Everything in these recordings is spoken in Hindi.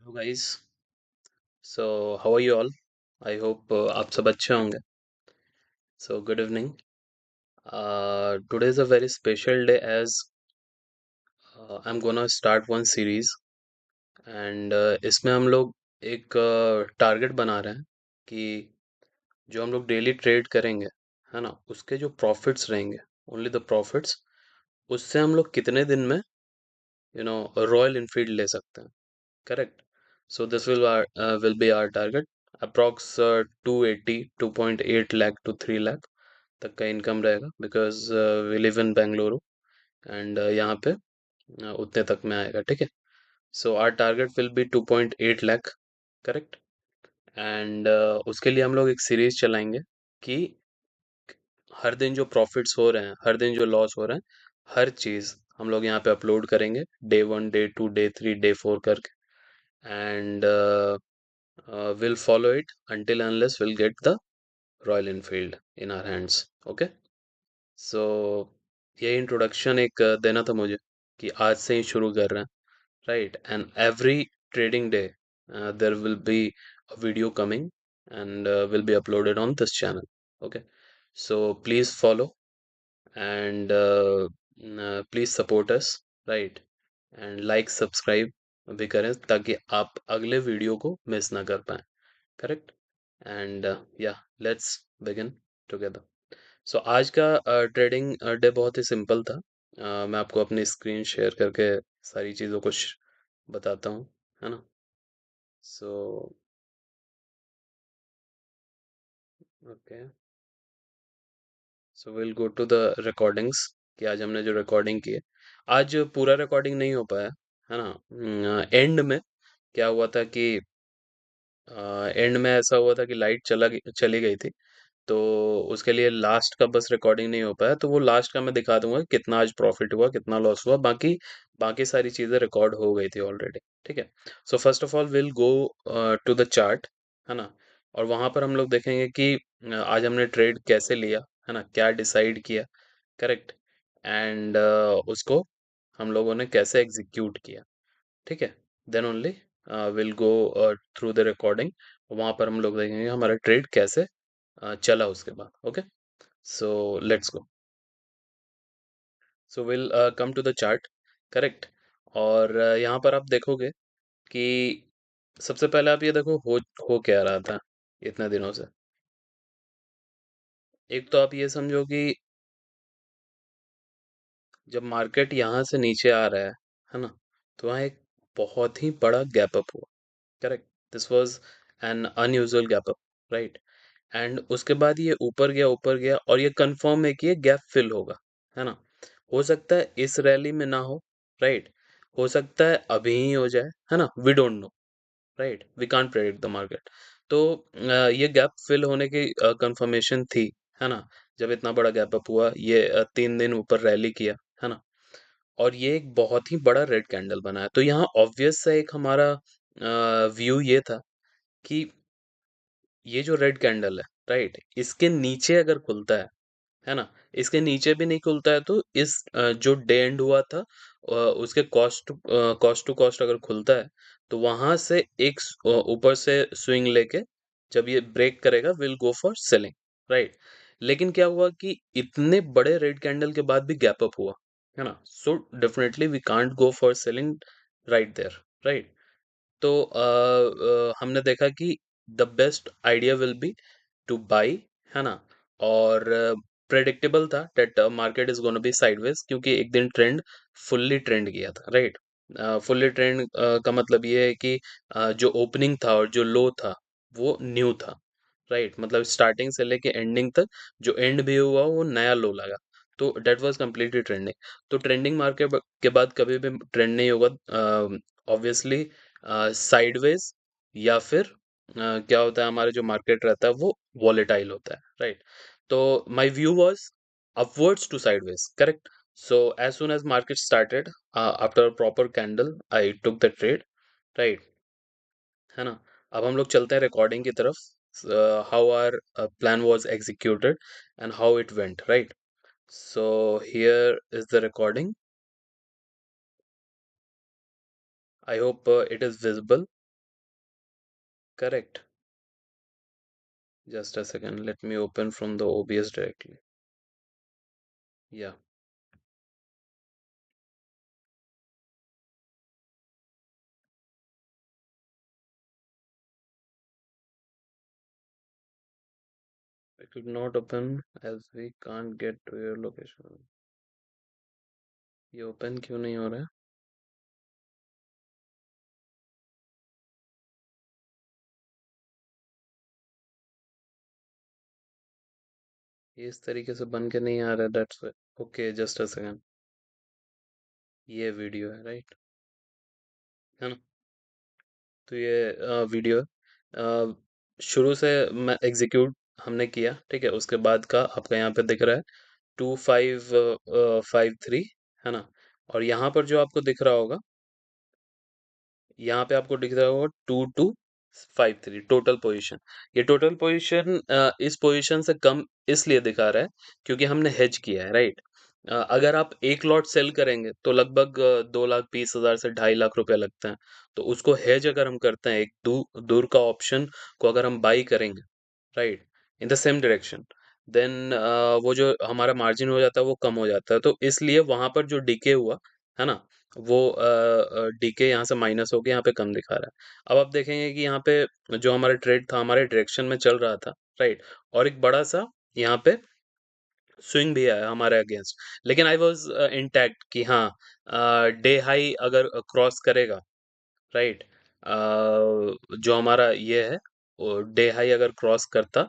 Hello guys. So how are you all? I hope आप सब अच्छे होंगे। So good evening. Today is a very special day as I am gonna start one series and इसमें हम लोग एक टारगेट बना रहे हैं कि जो हम लोग डेली ट्रेड करेंगे, है ना, उसके जो प्रॉफिट्स रहेंगे, ओनली द प्रॉफिट्स, उससे हम लोग कितने दिन में रॉयल इनफील्ड ले सकते हैं। Correct. So this will be our target. Approx 280 2.8 lakh to 3 lakh तक का इनकम रहेगा because we live in Bengaluru and यहाँ पे उतने तक में आएगा। ठीक है। So our target will be 2.8 lakh। Correct. And उसके लिए हम लोग एक सीरीज चलाएंगे कि हर दिन जो प्रॉफिट्स हो रहे हैं, हर दिन जो लॉस हो रहे हैं, हर चीज़ हम लोग यहाँ पे अपलोड करेंगे, डे 1 डे 2 डे 3 डे 4 करके। And we'll follow it until unless we'll get the Royal Enfield in our hands. Okay. So ये इंट्रोडक्शन एक देना था मुझे कि आज से ही शुरू कर रहे हैं, right. And every trading day there will be a video coming and will be uploaded on this channel. Okay. So please follow and please support us, right, and like subscribe भी करें ताकि आप अगले वीडियो को मिस ना कर पाएं। करेक्ट। एंड या लेट्स बिगिन टुगेदर। सो आज का ट्रेडिंग डे बहुत ही सिंपल था। मैं आपको अपनी स्क्रीन शेयर करके सारी चीज़ों को बताता हूँ, है ना। So okay. So will go to the recordings कि आज हमने जो रिकॉर्डिंग की है, आज पूरा रिकॉर्डिंग नहीं हो पाया, है ना। एंड में क्या हुआ था कि एंड में ऐसा हुआ था कि लाइट चली गई थी, तो उसके लिए लास्ट का बस रिकॉर्डिंग नहीं हो पाया। तो वो लास्ट का मैं दिखा दूंगा कि कितना आज प्रॉफिट हुआ, कितना लॉस हुआ। बाकी बाकी सारी चीजें रिकॉर्ड हो गई थी ऑलरेडी। ठीक है। So first of all will go to the chart, है ना। और वहां पर हम लोग देखेंगे कि आज हमने ट्रेड कैसे लिया, है ना, क्या डिसाइड किया। करेक्ट। एंड उसको हम लोगों ने कैसे एग्जीक्यूट किया। ठीक है। Then only will go through the recording. वहां पर हम लोग देखेंगे हमारा ट्रेड कैसे चला उसके बाद। Okay. So let's go. So will come to the chart. Correct. और यहाँ पर आप देखोगे कि सबसे पहले आप ये देखो हो क्या रहा था इतने दिनों से। एक तो आप ये समझो कि जब मार्केट यहाँ से नीचे आ रहा है ना, तो वहाँ एक बहुत ही बड़ा गैप अप हुआ। Correct. This was an unusual gap up, right. And उसके बाद ये ऊपर गया और ये कंफर्म है कि ये गैप फिल होगा, है ना। हो सकता है इस रैली में ना हो, राइट। हो सकता है अभी ही हो जाए, है ना, we don't know, right, we can't predict the market. तो ये गैप फिल होने की कंफर्मेशन थी, है ना। जब इतना बड़ा गैप अप हुआ, ये 3 दिन ऊपर रैली किया, है ना, और ये एक बहुत ही बड़ा रेड कैंडल बना है। तो यहाँ ऑब्वियस सा एक हमारा व्यू ये था कि ये जो रेड कैंडल है, राइट, इसके नीचे अगर खुलता है ना, इसके नीचे भी नहीं खुलता है तो इस जो डे एंड हुआ था उसके कॉस्ट टू कॉस्ट अगर खुलता है, तो वहां से एक ऊपर से स्विंग लेके जब ये ब्रेक करेगा will go for selling, right. लेकिन क्या हुआ कि इतने बड़े रेड कैंडल के बाद भी गैप अप हुआ, है ना। So definitely we can't go for selling right there, right. तो हमने देखा कि the best idea will be to buy, है ना। और प्रेडिक्टेबल था that market is gonna be sideways, क्योंकि एक दिन ट्रेंड फुल्ली ट्रेंड किया था, राइट। फुल्ली ट्रेंड का मतलब ये है कि जो ओपनिंग था और जो लो था वो न्यू था, राइट। मतलब स्टार्टिंग से लेके एंडिंग तक जो एंड भी हुआ वो नया लो लगा। तो डेट वाज कम्प्लीटली ट्रेंडिंग। तो ट्रेंडिंग मार्केट के बाद कभी भी ट्रेंड नहीं होगा ऑब्वियसली, साइडवेज, या फिर क्या होता है हमारा जो मार्केट रहता है वो वॉलेटाइल होता है, राइट। तो my view was upwards to sideways, correct. So as soon as market started, after a proper candle I took the trade, right, है ना। अब हम लोग चलते हैं रिकॉर्डिंग की तरफ, how our plan was executed and how it went, right. So here is the recording. I hope it is visible. correct. Just a second, let me open from the OBS directly. Yeah, I could not open as we can't get to your location. ये ओपन क्यों नहीं हो रहा है? ये इस तरीके से बन के नहीं आ रहा है, that's okay, just a second. ये वीडियो है, राइट? है ना? तो ये वीडियो है। शुरू से मैं एग्जीक्यूट हमने किया, ठीक है? उसके बाद का आपका यहाँ पे दिख रहा है 2553, है ना? और यहाँ पर जो आपको दिख रहा होगा, यहाँ पे आपको दिख रहा होगा 2253 टोटल पोजीशन। ये टोटल पोजीशन इस पोजीशन से कम इसलिए दिखा रहा है क्योंकि हमने हेज किया है, राइट? अगर आप एक लॉट सेल करेंगे तो लगभग 2,20,000 से 2.5 लाख रुपए लगते हैं। तो उसको हेज अगर हम करते हैं, एक दूर का ऑप्शन को अगर हम बाई करेंगे, right, in the same direction, then वो जो हमारा मार्जिन हो जाता है वो कम हो जाता है। तो इसलिए वहां पर जो डीके हुआ, है ना, वो डीके यहाँ से माइनस होके यहाँ पे कम दिखा रहा है। अब आप देखेंगे कि यहाँ पे जो हमारा ट्रेड था हमारे डायरेक्शन में चल रहा था, राइट, और एक बड़ा सा यहाँ पे स्विंग भी आया हमारे अगेंस्ट, लेकिन आई वाज इंटैक्ट कि हाँ, डे हाई अगर क्रॉस करेगा, राइट, जो हमारा ये है, डे हाई अगर क्रॉस करता,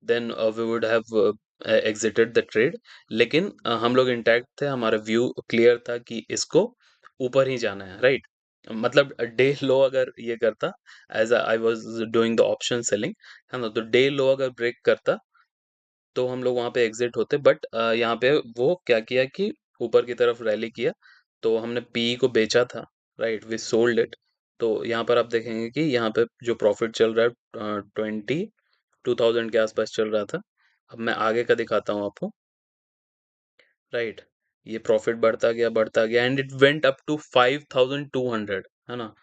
then we would have exited the trade. लेकिन हम लोग इंटैक्ट थे, हमारा व्यू क्लियर था कि इसको ऊपर ही जाना है, राइट? मतलब डे लो अगर ये करता, as I was doing the option selling, है ना, तो डे लो अगर ब्रेक करता तो हम लोग वहां पे एग्जिट होते। बट यहाँ पे वो क्या किया कि ऊपर की तरफ रैली किया, तो हमने पीई को बेचा था, राइट, वी सोल्ड इट। तो यहाँ पर आप देखेंगे कि यहाँ पे जो प्रॉफिट चल रहा है 22,000 के आसपास चल रहा था। अब मैं आगे का दिखाता हूँ आपको, राइट। ये प्रॉफिट बढ़ता गया and it went up to 5,200, है ना।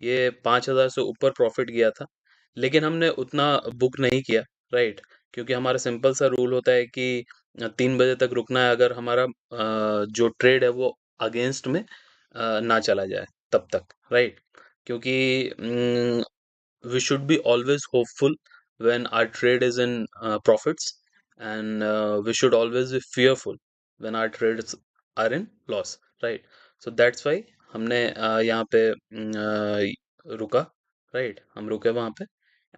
ये 5,000 से ऊपर प्रॉफिट गया था, लेकिन हमने उतना बुक नहीं किया, राइट, क्योंकि हमारा सिंपल सा रूल होता है कि 3 बजे तक रुकना है, अगर हमारा जो ट्रेड है वो अगेंस्ट में ना चला जाए तब तक, राइट। क्योंकि we should be always hopeful when our trade is in profits, and we should always be fearful when our trades are in loss, right? So that's why हमने यहाँ पे रुका, राइट, हम रुके वहाँ पे।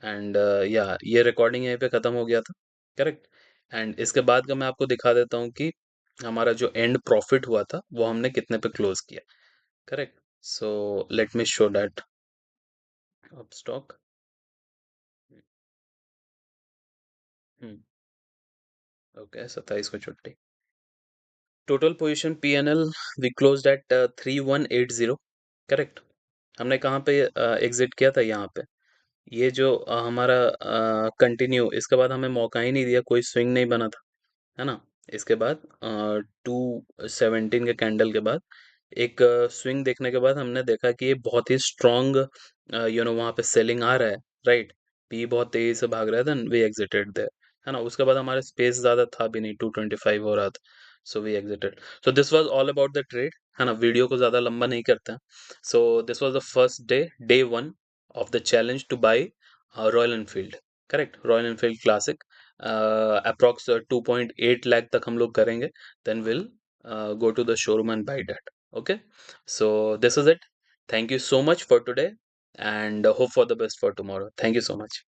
एंड या ये रिकॉर्डिंग यहीं पे खत्म हो गया था, करेक्ट। एंड इसके बाद का मैं आपको दिखा देता हूँ कि हमारा जो एंड प्रॉफिट हुआ था वो हमने कितने पे क्लोज किया, correct. So let me show that Upstox. Okay, 27 को छुट्टी। Total position PNL we closed at 3180, correct. हमने कहाँ पे एग्जिट किया था? यहाँ पे। ये जो हमारा कंटिन्यू, इसके बाद हमें मौका ही नहीं दिया, कोई स्विंग नहीं बना था, है ना। इसके बाद 217 के कैंडल के बाद एक स्विंग देखने के बाद हमने देखा कि ये बहुत ही स्ट्रॉन्ग, वहां पे सेलिंग आ रहा है, राइट। पी बहुत तेजी से भाग रहा है, देन वी एग्जिटेड देयर, है ना। उसके बाद हमारे स्पेस ज्यादा था भी नहीं, 225 हो रहा था, so we exited. So this was all about the trade, है ना। वीडियो को ज्यादा लंबा नहीं करते हैं। So this was the first day, day one of the challenge to buy Royal Enfield, correct, Royal Enfield classic. Approx 2.8 lakh तक हम लोग करेंगे, then we'll go to the showroom and buy that. Okay, so this is it. Thank you so much for today, and hope for the best for tomorrow. Thank you so much.